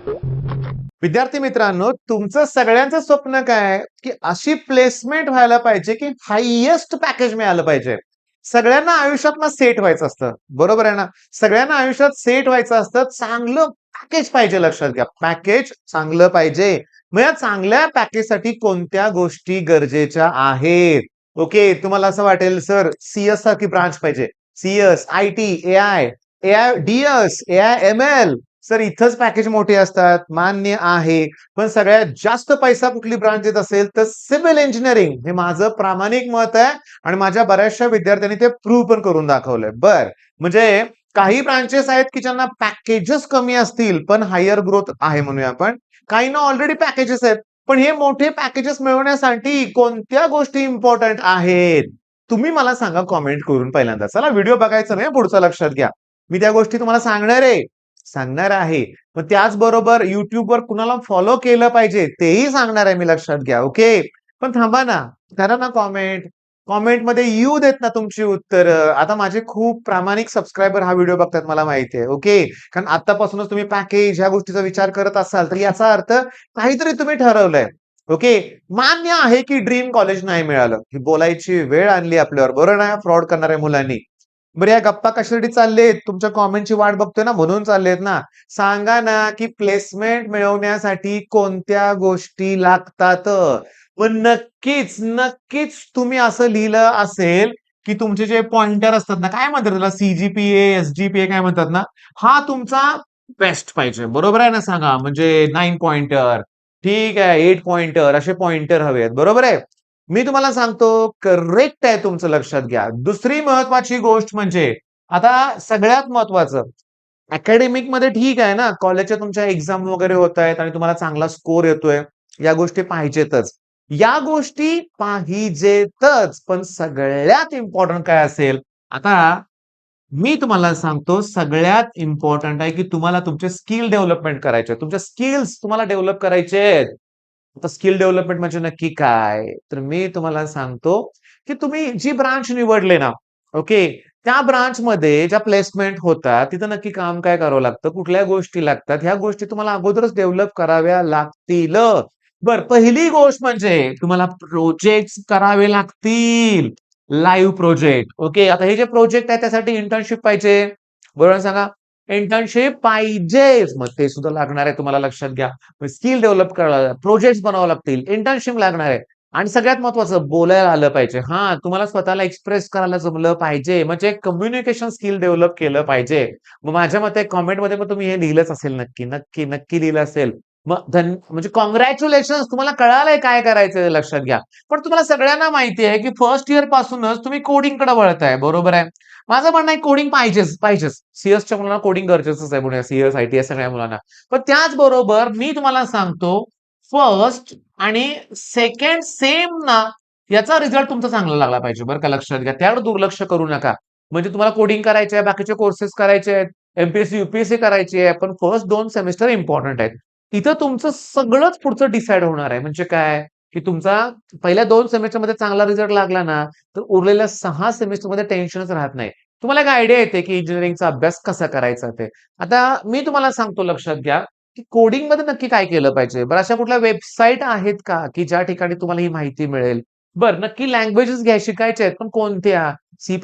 विद्यार्थी मित्रांनो, तुमचं सगळ्यांचं स्वप्न काय आहे, की अशी प्लेसमेंट व्हायला पाहिजे, की हायेस्ट पॅकेज मिळालं पाहिजे. सगळ्यांना आयुष्यात ना सेट व्हायचं असतं. बरोबर आहे ना? सगळ्यांना आयुष्यात सेट व्हायचं असतं. चांगलं पॅकेज पाहिजे लक्षात घ्या. पॅकेज चांगलं पाहिजे. मग या चांगल्या पॅकेजसाठी कोणत्या गोष्टी गरजेच्या आहेत? ओके, तुम्हाला असं वाटेल, सर सी सारखी ब्रांच पाहिजे. CS, IT, AI, AI D-S, AI ML. Sir इथंच पॅकेज मोठे असतात, मान्य आहे. पण सगळ्यात जास्त पैसा कुठली ब्रांच देत असेल तर सिव्हिल इंजिनिअरिंग. हे माझं प्रामाणिक मत आहे आणि माझ्या बऱ्याचशा विद्यार्थ्यांनी ते प्रूव्ह पण करून दाखवलंय. म्हणजे काही ब्रांचेस आहेत की ज्यांना पॅकेजेस कमी असतील पण हायर ग्रोथ आहे म्हणूया आपण. काहींना ऑलरेडी पॅकेजेस आहेत. पण हे मोठे पॅकेजेस मिळवण्यासाठी कोणत्या गोष्टी इम्पॉर्टंट आहेत? तुम्ही मला सांगा कॉमेंट करून पहिल्यांदा. चला व्हिडिओ बघायचा नाही पुढचा लक्षात घ्या. मी त्या गोष्टी तुम्हाला सांगणार आहे. मग त्याचबरोबर YouTubeवर कुणाला फॉलो केलं पाहिजे तेही सांगणार आहे मी लक्षात घ्या. ओके. पण थांबा ना, करा ना कॉमेंट. कॉमेंटमध्ये येऊ देत ना तुमची उत्तरं. आता माझे खूप प्रामाणिक सबस्क्रायबर हा व्हिडिओ बघतात मला माहिती आहे. ओके. कारण आत्तापासूनच तुम्ही पॅकेज ह्या गोष्टीचा विचार करत असाल तर याचा अर्थ काहीतरी तुम्ही ठरवलंय. ओके. मान्य आहे की ड्रीम कॉलेज नाही मिळालं. ही बोलायची वेळ आणली आपल्यावर. बरोबर ना फ्रॉड करणाऱ्या मुलांनी. बरं या गप्पा कशासाठी चाललेत? तुमच्या कॉमेंटची वाट बघतोय ना म्हणून चाललेत ना. सांगा ना, की प्लेसमेंट मिळवण्यासाठी कोणत्या गोष्टी लागतात? मग नक्कीच तुम्ही असं लिहिलं असेल, की तुमचे जे पॉइंटर असतात ना, काय म्हणतात त्याला सी-जी-पी-ए, एस-जी-पी-ए काय म्हणतात ना, हा तुमचा बेस्ट पाहिजे. बरोबर आहे ना सांगा? म्हणजे 9 पॉइंटर, ठीक आहे, 8 पॉइंटर असे पॉइंटर हवेत. बरोबर आहे? मी तुम्हाला सांगतो करेक्ट आहे तुमचं लक्षात घ्या. दुसरी महत्वाची गोष्ट म्हणजे आता सगळ्यात महत्वाचं अकॅडमिक मध्ये ठीक आहे ना, कॉलेजच्या तुमच्या एक्झाम वगैरे होत आहेत आणि तुम्हाला चांगला स्कोर येतोय. या गोष्टी पाहिजेतच. या गोष्टी पाहिजेतच. पण सगळ्यात इम्पॉर्टंट काय असेल? आता मी तुम्हाला सांगतो सगळ्यात इम्पॉर्टंट आहे, की तुम्हाला तुमचे स्किल डेव्हलपमेंट करायचे. तुमच्या स्किल्स तुम्हाला डेव्हलप करायचे आहेत. आता स्किल डेव्हलपमेंट म्हणजे नक्की काय? तर मी तुम्हाला सांगतो, की तुम्ही जी ब्रांच निवडले ना, ओके. त्या ब्रांचमध्ये ज्या प्लेसमेंट होतात, तिथं नक्की काम काय करावं लागतं? कुठल्या गोष्टी लागतात? ह्या गोष्टी तुम्हाला अगोदरच डेव्हलप कराव्या लागतील. बरं, पहिली गोष्ट म्हणजे तुम्हाला प्रोजेक्ट्स करावे लागतील. Live project. ओके. आता हे जे प्रोजेक्ट आहे त्यासाठी इंटर्नशिप पाहिजे. बरोबर सांगा? इंटर्नशिप पाहिजेच. मग ते सुद्धा लागणार आहे तुम्हाला लक्षात घ्या. स्किल डेव्हलप करायला, प्रोजेक्ट्स बनावे लागतील, इंटर्नशिप लागणार आहे. आणि सगळ्यात महत्वाचं बोलायला आलं पाहिजे. हां, तुम्हाला स्वतःला एक्सप्रेस करायला जमलं पाहिजे. म्हणजे कम्युनिकेशन स्किल डेव्हलप केलं पाहिजे. मग माझ्या मते कमेंटमध्ये मग तुम्ही हे लिहिलंच असेल नक्की लिहिलं असेल. मग म्हणजे काँग्रॅच्युलेशन्स तुम्हाला कळालंय काय करायचंय लक्षात घ्या. पण तुम्हाला सगळ्यांना माहिती आहे, की फर्स्ट इयर पासूनच तुम्ही कोडिंगकडे वळताय. बरोबर आहे. माझं म्हणणं आहे कोडिंग पाहिजेच. सी-एसच्या मुलांना कोडिंग गरजेचंच आहे म्हणूया. सी-एस, आय-टी सगळ्या मुलांना. पण त्याचबरोबर मी तुम्हाला सांगतो फर्स्ट आणि सेकंड सेम ना, याचा रिझल्ट तुमचा चांगला लागला पाहिजे बरं का लक्षात घ्या. त्याकडे दुर्लक्ष करू नका. म्हणजे तुम्हाला कोडिंग करायचं आहे, बाकीचे कोर्सेस करायचे आहेत, एम-पी-एस-सी, यू-पी-एस-सी करायची आहे, पण फर्स्ट 2 सेमेस्टर इम्पोर्टंट आहेत. तिथं तुमचं सगळंच पुढचं डिसाईड होणार आहे. म्हणजे काय, की तुमचा पहिल्या 2 सेमेस्टरमध्ये चांगला रिझल्ट लागला ना, तर उरलेल्या 6 सेमेस्टरमध्ये टेन्शनच राहत नाही. तुम्हाला एक आयडिया येते, की इंजिनिअरिंगचा अभ्यास कसा करायचा ते. आता मी तुम्हाला सांगतो लक्षात घ्या, की कोडिंगमध्ये नक्की काय केलं पाहिजे? बरं अशा कुठल्या वेबसाईट आहेत का, की ज्या ठिकाणी तुम्हाला ही माहिती मिळेल? बरं नक्की लँग्वेजेस शिकायचे आहेत, पण कोणत्या? C++,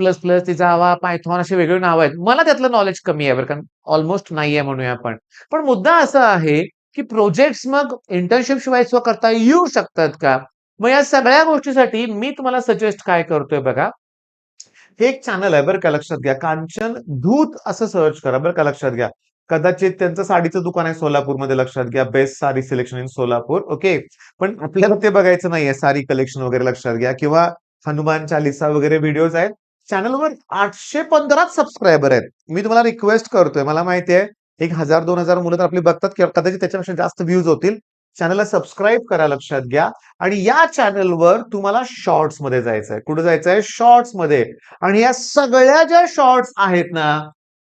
ते जावा, पायथॉन अशी वेगळी नावं आहेत. मला त्यातलं नॉलेज कमी आहे बरं का. ऑलमोस्ट नाहीये म्हणूया आपण. पण मुद्दा असा आहे, की प्रोजेक्ट्स मग इंटर्नशिप शिवाय करता येऊ शकतात का? मग या सगळ्या गोष्टीसाठी मी तुम्हाला सजेस्ट काय करतोय बघा. हे एक चॅनल आहे बरं का लक्षात घ्या. कांचन धूत असं सर्च करा बरं का लक्षात घ्या. कदाचित त्यांचं साडीचं दुकान आहे सोलापूरमध्ये लक्षात घ्या. Best sari selection in Solapur. Okay. पण आपल्याला ते बघायचं नाहीये साडी कलेक्शन वगैरे लक्षात घ्या किंवा हनुमान चालीसा वगैरे व्हिडिओज आहेत. चॅनलवर 815 सबस्क्रायबर आहेत. मी तुम्हाला रिक्वेस्ट करतोय. मला माहिती आहे एक 1000-2000 मुलं तर आपली बघतात किंवा कदाचित त्याच्यापेक्षा जास्त व्ह्यूज होतील. चॅनलला सबस्क्राईब करा लक्षात घ्या आणि या चॅनलवर तुम्हाला शॉर्ट्समध्ये जायचंय. कुठे जायचंय? शॉर्ट्समध्ये. आणि या सगळ्या ज्या शॉर्ट्स आहेत ना,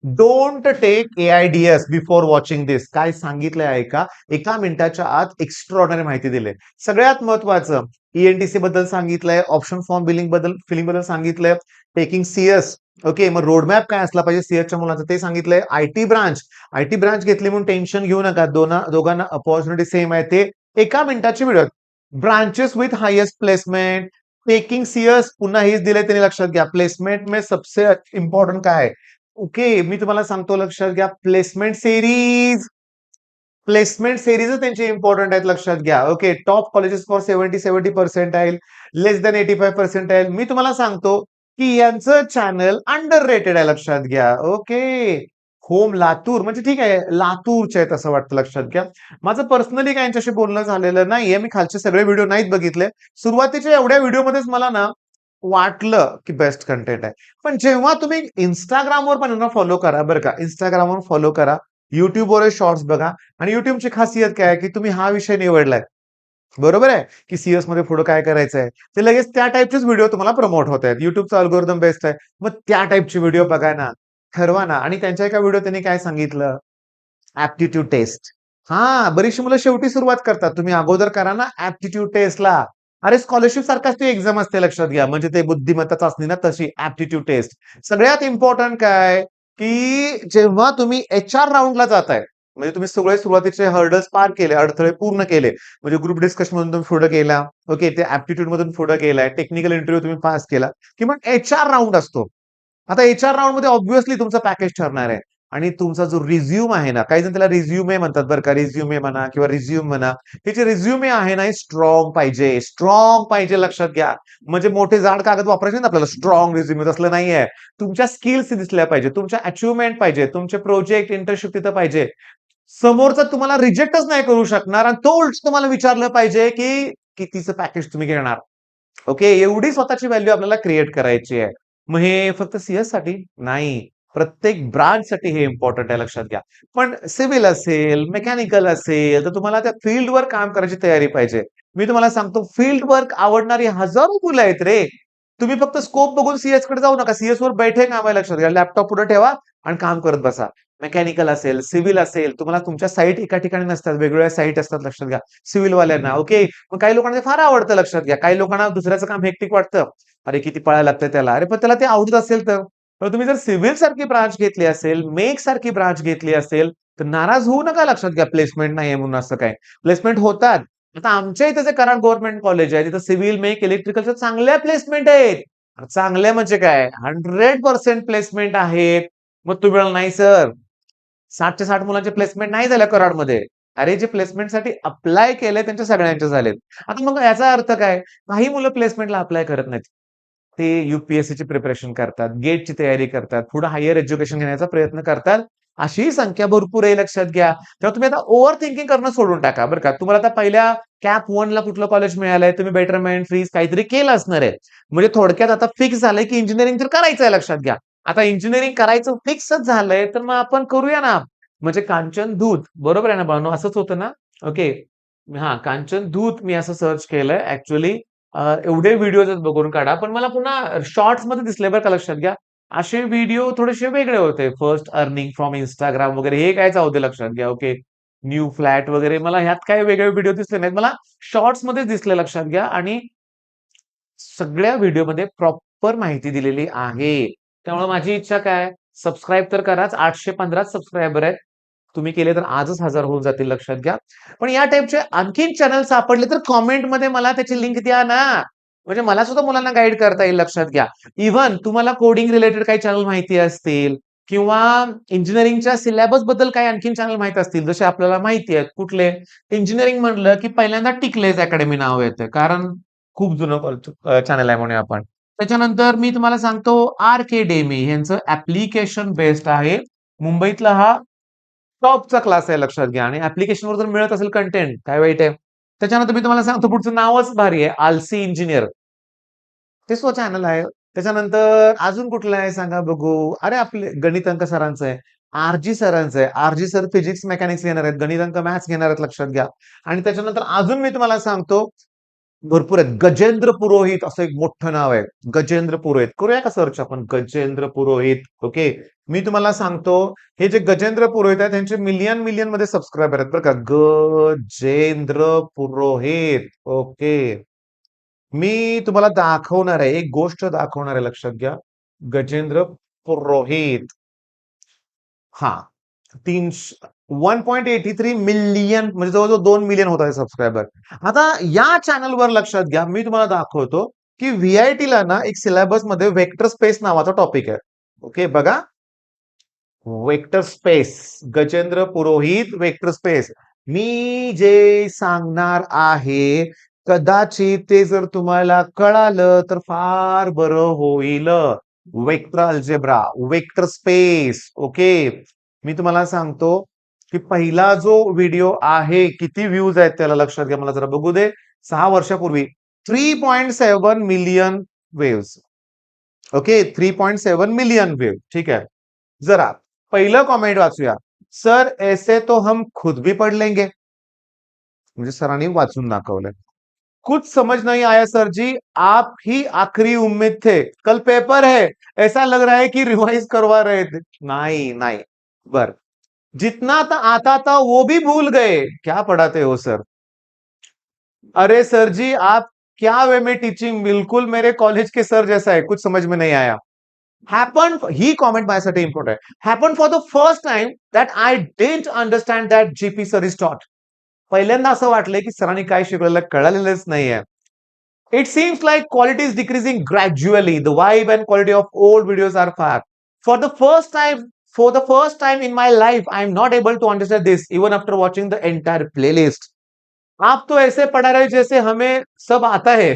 don't take A I D S before watching this. काय सांगितलंय ऐका. 1 मिनिटाच्या आत एक्स्ट्राऑर्डिनरी माहिती दिली. सगळ्यात महत्वाचं ई-एन-टी-सी बद्दल सांगितलंय, ऑप्शन फॉर्म फिलिंग बद्दल सांगितलंय, टेकिंग सी-एस ओके, मग रोडमॅप काय असला पाहिजे सीएसच्या मुलांचं ते सांगितलंय. आयटी ब्रांच घेतली म्हणून टेन्शन घेऊ नका. दोघांना अपॉर्च्युनिटी सेम आहे. ते एका मिनिटाची video. Branches with highest placement, taking CS, पुन्हा हेच दिलंय त्यांनी, लक्षात घ्या. प्लेसमेंट में सबसे इम्पॉर्टंट काय आहे? ओके, मी तुम्हाला सांगतो, लक्षात घ्या. प्लेसमेंट सिरीज त्यांचे इम्पॉर्टंट आहेत, लक्षात घ्या. Okay, top colleges for 70% less than 85%. मी तुम्हाला सांगतो की यांचं चॅनल अंडर रेटेड आहे, लक्षात घ्या. ओके, होम लातूर म्हणजे ठीक आहे, लातूरचे आहेत असं वाटतं, लक्षात घ्या. माझं पर्सनली काय यांच्याशी बोलणं झालेलं नाहीये. मी खालचे सगळे व्हिडिओ नाहीत बघितले. सुरुवातीच्या एवढ्या व्हिडिओमध्येच मला ना वाटलं की बेस्ट कंटेंट आहे. पण जेव्हा तुम्ही Instagramवर पण फॉलो करा बरं का, Instagramवर फॉलो करा, YouTubeवर शॉर्ट्स बघा. आणि YouTubeची खासियत काय आहे, की तुम्ही हा विषय निवडलाय, बरोबर आहे, की सीएस मध्ये पुढे काय करायचंय, ते लगेच त्या टाईपचेच व्हिडिओ तुम्हाला प्रमोट होत आहेत. युट्यूबचा अल्गोरिदम बेस्ट आहे. मग त्या टाईपचे व्हिडिओ बघा ना, ठरवा ना. आणि त्यांच्या एका व्हिडिओ त्यांनी काय सांगितलं, ऍप्टिट्यूड टेस्ट. हा, बरीचशी मुलं शेवटी सुरुवात करतात. तुम्ही अगोदर करा ना ऍप्टिट्यूड टेस्टला. अरे, स्कॉलरशिप सारखाच ती एक्झाम असते, लक्षात घ्या. म्हणजे ते बुद्धिमत्ता चाचणी ना, तशी ऍप्टिट्यूड टेस्ट. सगळ्यात इम्पॉर्टंट काय, की जेव्हा तुम्ही HR राऊंडला जाताय, म्हणजे तुम्ही सगळे सुरुवातीचे हर्डल्स पार केले, अडथळे पूर्ण केले, म्हणजे ग्रुप डिस्कशन मधून तुम्ही पुढे गेला, ओके, ते ऍप्टिट्यूड मधून पुढे गेलाय, टेक्निकल इंटरव्ह्यू तुम्ही पास केला, की मग HR राऊंड असतो. आता HR राउंड मध्ये ऑब्व्हियसली तुमचं पॅकेज ठरणार आहे. आणि तुमचा जो रिझ्यूम आहे ना, काही जण त्याला रिझ्युमे म्हणतात बरं का, रिझ्युमे म्हणा किंवा रिझ्यूम म्हणा. हे जे रिझ्युमे आहे ना, हे स्ट्रॉंग पाहिजे, लक्षात घ्या. म्हणजे मोठे जाड कागद वापरायचे ना आपल्याला, स्ट्रॉंग रिझ्युमे तसलं नाहीये. तुमच्या स्किल्स दिसल्या पाहिजे, तुमच्या अचिव्हमेंट पाहिजे, तुमचे प्रोजेक्ट, इंटर्नशिप तिथं पाहिजे. समोरचा तुम्हाला रिजेक्टच नाही करू शकणार आणि तो उलट तुम्हाला विचारलं पाहिजे, की कितीचं पॅकेज तुम्ही घेणार. ओके, एवढी स्वतःची व्हॅल्यू आपल्याला क्रिएट करायची आहे. मग हे फक्त सीएस साठी नाही, प्रत्येक ब्रांचसाठी हे इम्पॉर्टंट आहे, लक्षात घ्या. पण सिव्हिल असेल, मेकॅनिकल असेल, तर तुम्हाला त्या फील्डवर काम करायची तयारी पाहिजे. मी तुम्हाला सांगतो, फील्ड वर्क आवडणारी हजारो मुलं आहेत रे. तुम्ही फक्त स्कोप बघून सीएस कडे जाऊ नका. सीएस वर बैठे काम आहे, लक्षात घ्या. लॅपटॉप पुढे ठेवा आणि काम करत बसा. मेकॅनिकल असेल, सिव्हिल असेल, तुम्हाला तुमच्या साईट एका ठिकाणी नसतात, वेगवेगळ्या साईट असतात, लक्षात घ्या. सिव्हिल वाल्यांना ओके. मग काही लोकांना ते फार आवडतं, लक्षात घ्या. काही लोकांना दुसऱ्याचं काम हेक्टिक वाटतं. अरे, किती पळायला लागतंय त्याला. अरे, पण त्याला ते आवडत असेल तर. तर तुम्ही जर सिव्हिल सारखी ब्रांच घेतली असेल, मेक सारखी ब्रांच घेतली असेल, तर नाराज होऊ नका, लक्षात घ्या. प्लेसमेंट नाहीये म्हणून असं काय. प्लेसमेंट होतात. आता आमच्या इथे जे कराड गव्हर्नमेंट कॉलेज आहे, तिथं सिव्हिल, मेक, इलेक्ट्रिकलच्या चांगल्या प्लेसमेंट आहेत. चांगल्या म्हणजे काय, 100% प्लेसमेंट आहेत. मग तुम्ही म्हणाल, नाही सर, 60च्या 60 मुलांचे प्लेसमेंट नाही झाल्या कराडमध्ये. अरे, जे प्लेसमेंटसाठी अप्लाय केलंय त्यांच्या सगळ्यांचे झालेत. आता मग याचा अर्थ काय? काही मुलं प्लेसमेंटला अप्लाय करत नाहीत. ते यूपीएससीची प्रिपरेशन करतात, गेटची तयारी करतात, पुढे हायर एज्युकेशन घेण्याचा प्रयत्न करतात. अशी संख्या भरपूर आहे, लक्षात घ्या. तेव्हा तुम्ही आता ओव्हर थिंकिंग करणं सोडून टाका, बरं का. तुम्हाला आता पहिल्या कॅप 1 ला कुठलं कॉलेज मिळालंय, तुम्ही बेटरमेंट, फ्रीज काहीतरी केलं असणार आहे. म्हणजे थोडक्यात आता फिक्स झालंय, की इंजिनिअरिंग तर करायचं आहे, लक्षात घ्या. आता इंजिनिअरिंग करायचं फिक्सच झालंय, तर मग आपण करूया ना. म्हणजे कांचन दूत, बरोबर आहे ना बाळांनो, असंच होतं ना? ओके. हां, कांचन दूत मी असं सर्च केलंय ॲक्चुअली. एवढे व्हिडिओज बघून काढा. पण मला पुन्हा शॉर्ट्समध्ये दिसले, बरं का, लक्षात घ्या. असे व्हिडिओ थोडेसे वेगळे होते. फर्स्ट अर्निंग फ्रॉम Instagram वगैरे हे काय जाऊ दे, लक्षात घ्या. ओके. न्यू फ्लॅट वगैरे मला ह्यात काही वेगळे व्हिडिओ दिसले नाहीत. मला शॉर्ट्समध्येच दिसले, लक्षात घ्या. आणि सगळ्या व्हिडिओमध्ये प्रॉपर माहिती दिलेली आहे. त्यामुळे माझी इच्छा काय, सबस्क्राईब तर कराच. 815 सबस्क्रायबर आहेत. तुम्ही केले तर आजच 1000 होऊन जातील, लक्षात घ्या. पण या टाइपचे आणखीन चॅनल सापडले तर कॉमेंटमध्ये मला त्याची लिंक द्या ना. म्हणजे मला सुद्धा मुलांना गाईड करता येईल, लक्षात घ्या. इव्हन तुम्हाला कोडिंग रिलेटेड काही चॅनल माहिती असतील किंवा इंजिनिअरिंगच्या सिलेबस बद्दल काही आणखीन चॅनल माहिती असतील, जसे आपल्याला माहिती आहेत कुठले. इंजिनिअरिंग म्हणलं की पहिल्यांदा टिकलेज अकॅडमी नाव येतं, कारण खूप जुनं चॅनल आहे म्हणूया आपण. त्याच्यानंतर मी तुम्हाला सांगतो, आर्केडेमी यांचं ऍप्लिकेशन बेस्ड आहे. मुंबईतला हा टॉपचा क्लास आहे, लक्षात घ्या. आणि ऍप्लिकेशनवर जर मिळत असेल कंटेंट, काय वाईट आहे. त्याच्यानंतर मी तुम्हाला सांगतो, पुढचं नावच भारी आहे, आलसी इंजिनियर. ते चॅनल आहे. त्याच्यानंतर अजून कुठलं आहे सांगा बघू. अरे, आपले गणित अंक सरांचं आहे. आरजी सरांचं आहे. आरजी सर फिजिक्स मेकॅनिक्स घेणार आहेत, गणित अंक मॅथ्स घेणार आहेत, लक्षात घ्या. आणि त्याच्यानंतर अजून मी तुम्हाला सांगतो, भरपूर आहेत. गजेंद्र पुरोहित असं एक मोठं नाव आहे. गजेंद्र पुरोहित करूया का सर्च आपण, गजेंद्र पुरोहित. ओके. मी तुम्हाला सांगतो, हे जे गजेंद्र पुरोहित आहेत त्यांचे मिलियन मिलियन मध्ये सबस्क्रायबर आहेत, बरं का. गजेंद्र पुरोहित. ओके. मी तुम्हाला दाखवणार आहे, एक गोष्ट दाखवणार आहे, लक्षात घ्या. गजेंद्र पुरोहित. हा 1.83 मिलियन म्हणजे जवळजवळ 2 मिलियन होत आहे सबस्क्रायबर. आता या चॅनलवर लक्षात घ्या, मी तुम्हाला दाखवतो की व्हीआयटी ला ना एक सिलेबस मध्ये वेक्टर स्पेस नावाचा टॉपिक आहे. ओके बघा, वेक्टर स्पेस, गजेंद्र पुरोहित वेक्टर स्पेस. मी जे सांगणार आहे कदाचित ते जर तुम्हाला कळालं तर फार बरं होईल. Vector algebra, vector space. Okay, मी तुम्हाला सांगतो की पहिला जो व्हिडिओ आहे, किती व्ह्यूज आहेत त्याला लक्षात घ्या, मला जरा बघू दे. 6 वर्षापूर्वी 3.7 million waves. Okay, 3.7 million wave. ठीक आहे, जरा पहिलं कॉमेंट वाचूया. सर ऐसे तो हम खुद भी पढ़ लेंगे. म्हणजे सरांनी वाचून दाखवलंय. कुछ समझ नहीं आया सर जी, आप ही आखिरी उम्मीद थे, कल पेपर है, ऐसा लग रहा है कि रिवाइज करवा रहे थे. नहीं नहीं, बर, जितना आता था वो भी भूल गए, क्या पढ़ाते हो सर. अरे सर जी आप क्या वे में टीचिंग, बिल्कुल मेरे कॉलेज के सर जैसा है, कुछ समझ में नहीं आया. Happened, ही कॉमेंट माझ्यासाठी इम्पॉर्टंट आहे. Happened for the first time that I didn't understand that GP sir is taught. पहिल्यांदा असं वाटलंय की सरांनी काय शिकवलेलं कळालेलंच नाहीये. It seems like quality is decreasing gradually. The vibe and quality of old videos are far. For the first time, for the first time in my life, I am not able to understand this even after watching the entire playlist. आप तो ऐसे पढ़ा रहे जैसे हमें सब आता है.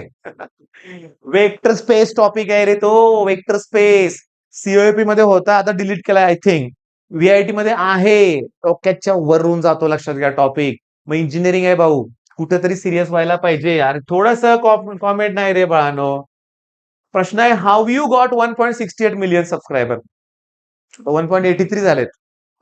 Vector space topic आहे रे तो, वेक्टर स्पेस. सीओपी मध्ये होता, आता डिलीट केलाय आय थिंक. व्हीआयटी मध्ये आहे, डोक्याच्या वरून जातो, लक्षात घ्या टॉपिक. मग इंजिनिअरिंग आहे भाऊ, कुठेतरी सिरियस व्हायला पाहिजे यार, थोडस कॉमेंट नाही रे बाळानो. प्रश्न आहे, how you got 1.68 million subscriber. 1.83 झालेत.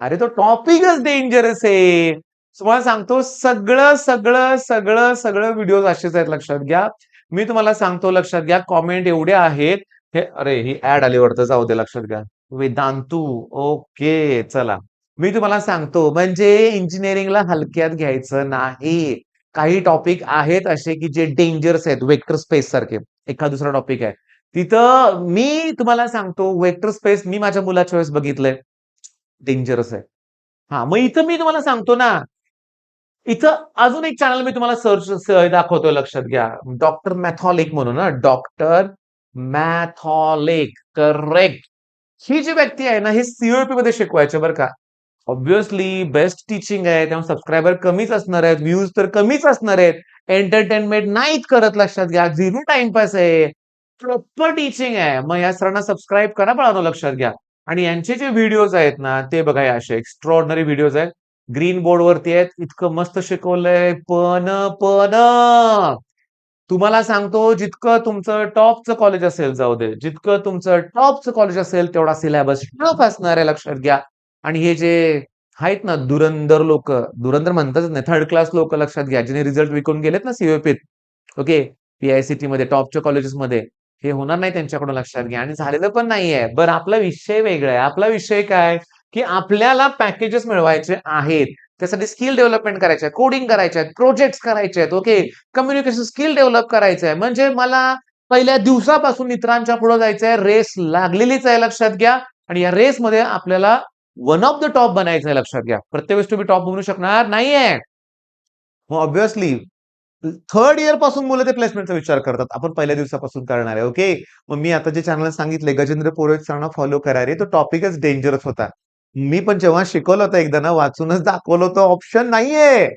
अरे तो टॉपिकच डेंजरस आहे. तुम्हाला सांगतो, सगळं सगळं सगळं सगळं व्हिडिओ असेच आहेत, लक्षात घ्या. मी तुम्हाला सांगतो, लक्षात घ्या, कॉमेंट एवढे आहेत. हे अरे ही ऍड आली वाटतं, जाऊ दे, लक्षात घ्या. वेदांतू, ओके चला. मी तुम्हाला सांगतो, म्हणजे इंजिनिअरिंगला हलक्यात घ्यायचं नाही. काही टॉपिक आहेत असे की जे डेंजरस आहेत, वेक्टर स्पेस सारखे. एखाद दुसरा टॉपिक आहे तिथं, मी तुम्हाला सांगतो, वेक्टर स्पेस मी माझ्या मुलाच्या वेळेस बघितलंय, डेंजरस आहे. हा, मग इथं मी तुम्हाला सांगतो ना, इथं अजून एक चॅनल मी तुम्हाला सर्च दाखवतोय, लक्षात घ्या. डॉक्टर मॅथॉलिक म्हणून ना, डॉक्टर मॅथॉलिक, करेक्ट. ही जी व्यक्ती आहे ना, हे सीओपी मध्ये शिकवायचे बरं का. ऑब्विसली बेस्ट टीचिंग आहे, त्यामुळे सबस्क्रायबर कमीच असणार आहेत, व्ह्यूज तर कमीच असणार आहेत. एंटरटेनमेंट नाहीत करत, लक्षात घ्या, झिरो टाइमपास आहे, प्रॉपर टीचिंग आहे. मग या सरांना सबस्क्राईब करा बाळांनो, लक्षात घ्या. आणि यांचे जे व्हिडिओज आहेत ना, ते बघा, हे असे एक्स्ट्रॉर्डनरी व्हिडिओज आहेत. ग्रीन बोर्ड वरती आहेत, इतकं मस्त शिकवलंय. पण तुम्हाला सांगतो, जितकं तुमचं टॉपचं कॉलेज असेल, जाऊ दे, जितकं तुमचं टॉपचं कॉलेज असेल तेवढा सिलेबस टफ असणार आहे, लक्षात घ्या. आणि हे जे आहेत ना धुरंधर लोक, धुरंधर म्हणतातच नाही, थर्ड क्लास लोक, लक्षात घ्या, जिने रिझल्ट विकून गेलेत ना सीओपीत, ओके, पीआयसीटी मध्ये, टॉपच्या कॉलेजेसमध्ये, हे होणार नाही त्यांच्याकडून, लक्षात घ्या. आणि झालेलं पण नाहीये. बरं, आपला विषय वेगळा आहे. आपला विषय काय, की आपल्याला पॅकेजेस मिळवायचे आहेत, त्यासाठी स्किल डेव्हलपमेंट करायचे आहे, कोडिंग करायचे आहेत, प्रोजेक्ट्स करायचे आहेत, ओके, कम्युनिकेशन स्किल डेव्हलप करायचं आहे. म्हणजे मला पहिल्या दिवसापासून इतरांच्या पुढे जायचं आहे, रेस लागलेलीच आहे, लक्षात घ्या. आणि या रेसमध्ये आपल्याला वन ऑफ द टॉप बनायचं आहे, लक्षात घ्या. प्रत्येक वेळेस तुम्ही टॉप बनू शकणार नाहीये. ऑब्विसली थर्ड इयर पासून मुलं ते प्लेसमेंटचा विचार करतात, आपण पहिल्या दिवसापासून करणार आहे, ओके. मग मी आता जे चॅनल सांगितले, गजेंद्र पुरोहित सरांना फॉलो करा रे, तो टॉपिकच डेंजरस होता. मी पण जेव्हा शिकवलं होतं एकदा ना, वाचूनच दाखवलं होतं, ऑप्शन नाहीये.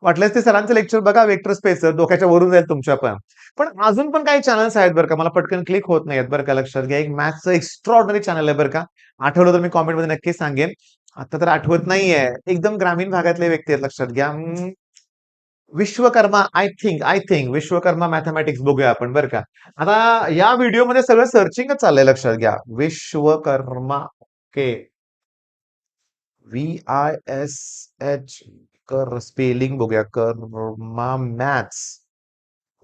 वाटल्यास ते सरांचं लेक्चर बघा, वेक्टर स्पेस, डोक्याच्या वरून जाईल तुमच्या पण. पण अजून पण काही चॅनल्स आहेत बरं का, मला पटकन क्लिक होत नाहीत बरं का, लक्षात घ्या. एक मॅथ्सचं एक्स्ट्रॉर्डनरी चॅनल आहे बरं का, आठवलं तर मी कॉमेंटमध्ये नक्की सांगेन. आता तर आठवत नाहीये, एकदम ग्रामीण भागातले व्यक्ती आहेत, लक्षात घ्या. Vishwakarma, I think Vishwakarma mathematics बघूया आपण बरं का. आता या व्हिडिओमध्ये सगळं सर्चिंगच चाललंय, लक्षात घ्या. विश्वकर्मा, ओके, VISH, कर स्पेलिंग बघूया, Karma maths,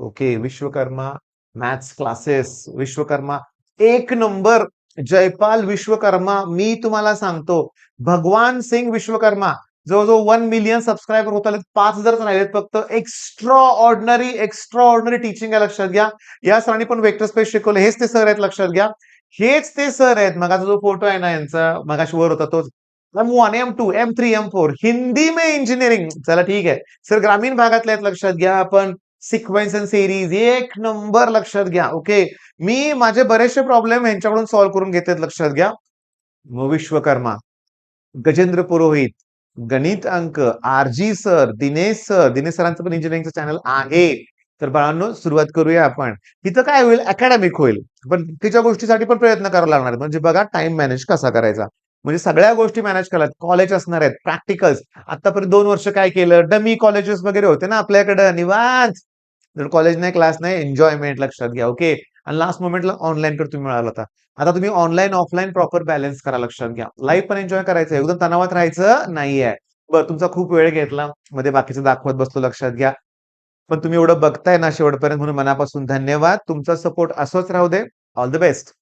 okay, Vishwakarma maths classes, Vishwakarma एक नंबर. जयपाल विश्वकर्मा, मी तुम्हाला सांगतो, भगवान सिंग विश्वकर्मा, जवळजवळ 1 मिलियन सबस्क्रायबर होत आले, 5,000 राहिलेत फक्त. एक्स्ट्रा ऑर्डिनरी टीचिंग आहे, लक्षात घ्या. या सरांनी पण वेक्टर स्पेस शिकवलं, हेच ते सर आहेत, लक्षात घ्या. हेच ते सर आहेत. मगाचा जो फोटो आहे ना यांचा, मगाशी वर होता तोच. M1, M2, M3, M4 Hindi में इंजिनिअरिंग. चला ठीक आहे. सर ग्रामीण भागातले आहेत लक्षात घ्या आपण. सिक्वेन्स अँड सिरीज एक नंबर लक्षात घ्या. ओके. मी माझे बरेचसे प्रॉब्लेम यांच्याकडून सॉल्व्ह करून घेतलेत लक्षात घ्या. मग विश्वकर्मा, गजेंद्र पुरोहित, गणित अंक, आरजी सर, दिनेश सरांचं पण इंजिनिअरिंगचं चॅनल आहे. तर बाळांनो सुरुवात करूया आपण. तिथं काय होईल अकॅडमिक होईल. पण तिच्या गोष्टीसाठी पण प्रयत्न करावा लागणार आहेत. म्हणजे बघा टाइम मॅनेज कसा करायचा. म्हणजे सगळ्या गोष्टी मॅनेज करायला कॉलेज असणार आहेत, प्रॅक्टिकल्स. आतापर्यंत 2 वर्ष काय केलं, डमी कॉलेजेस वगैरे होते ना आपल्याकडे निवांत. जर कॉलेज नाही, क्लास नाही, एन्जॉयमेंट लक्षात घ्या. ओके. आणि लास्ट मोमेंटला ऑनलाईन कर तुम्ही मिळाला होता. आता तुम्ही ऑनलाईन, ऑफलाईन प्रॉपर बॅलन्स करा लक्षात घ्या. लाईफ पण एन्जॉय करायचं एकदम तणावात राहायचं नाहीये. बरं तुमचा खूप वेळ घेतला. मध्ये बाकीचं दाखवत बसलो लक्षात घ्या. पण तुम्ही एवढं बघताय ना शेवटपर्यंत म्हणून मनापासून धन्यवाद. तुमचा सपोर्ट असंच राहू दे. All the best.